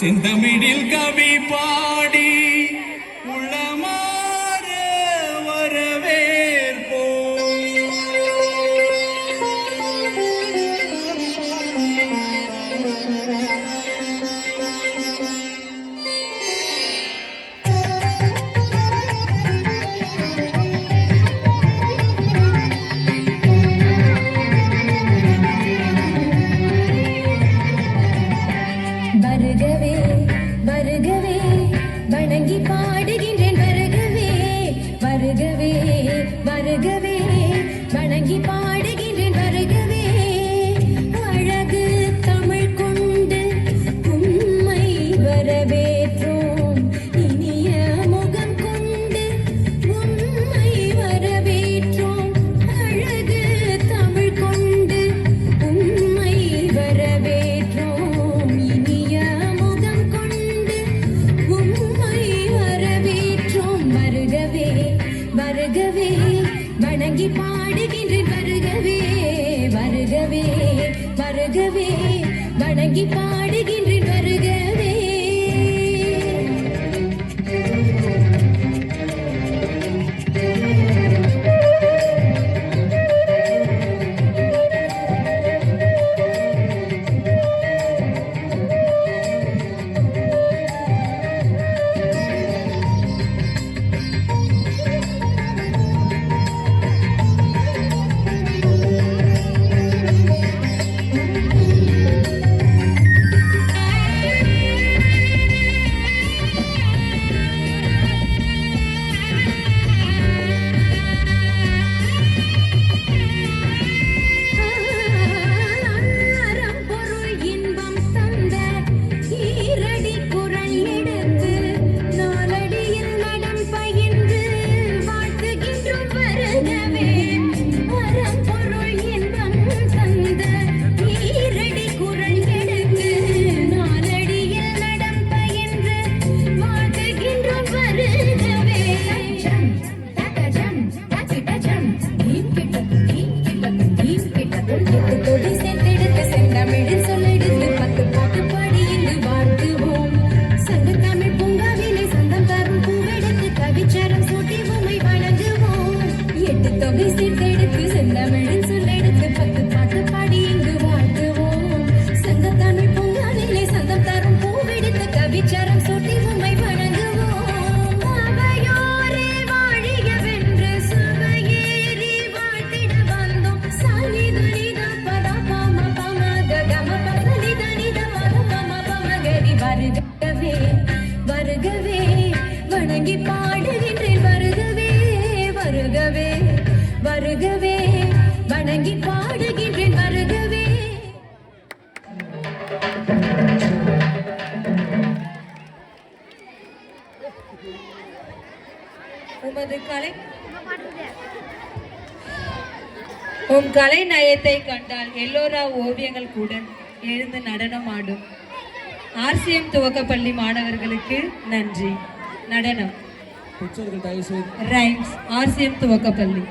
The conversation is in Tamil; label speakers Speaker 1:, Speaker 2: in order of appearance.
Speaker 1: செந்தமிழில் கவி பாடி உள்ளமாற வரவேற்போ
Speaker 2: வருகவே வருகவே வணங்கி பாடுகின்றேன் வருகவே வருகவே வருகவே வணங்கி பாடுகின்றேன் வருகவே அழகு தமிழ் கொண்டு உம்மை வரவேற்றோம் இனிய முகம் கொண்டு உம்மை வரவேற்றோம் அழகு தமிழ் கொண்டு உம்மை வரவேற்றோம் இனிய முகம் கொண்டு உம்மை வரவேற்றோம் வருகவே வருகவே வணங்கி பாடுகின்றேன் வருகவே வருகவே வருகவே வணங்கி பாடுகின்றேன் வருகவே தொகை சீர்த்தெடுத்து செந்தமிழின் சொல்லெடுத்து 10 பாட்டு பாடி இங்கு வாழ்த்துவோம் சங்கத்தமிழ் பூங்காவிலே சந்தம் தரும் பூவெடுத்து கவிச்சாரம் சூட்டி உம்மை வணங்குவோம் அவையோரே வாழியவென்று சுவையேறி வாழ்த்திட வந்தோம் சாலி தனித பத பம பம கம பசலி தனித பத பம பம கரி வருகவே வருகவே வணங்கி பாடுகின்றேன் வருகவே வருகவே வருகவே வணங்கி பாடுகின்றேன் வருகவே
Speaker 3: உம் கலை நயத்தை கண்டால் எல்லோரா ஓவியங்கள் கூட எழுந்து நடனம் ஆடும். ஆர்சிஎம் துவக்கப்பள்ளி மாணவர்களுக்கு நன்றி. நடனம் ரைம்ஸ் ஆர்சிஎம் துவக்கப்பள்ளி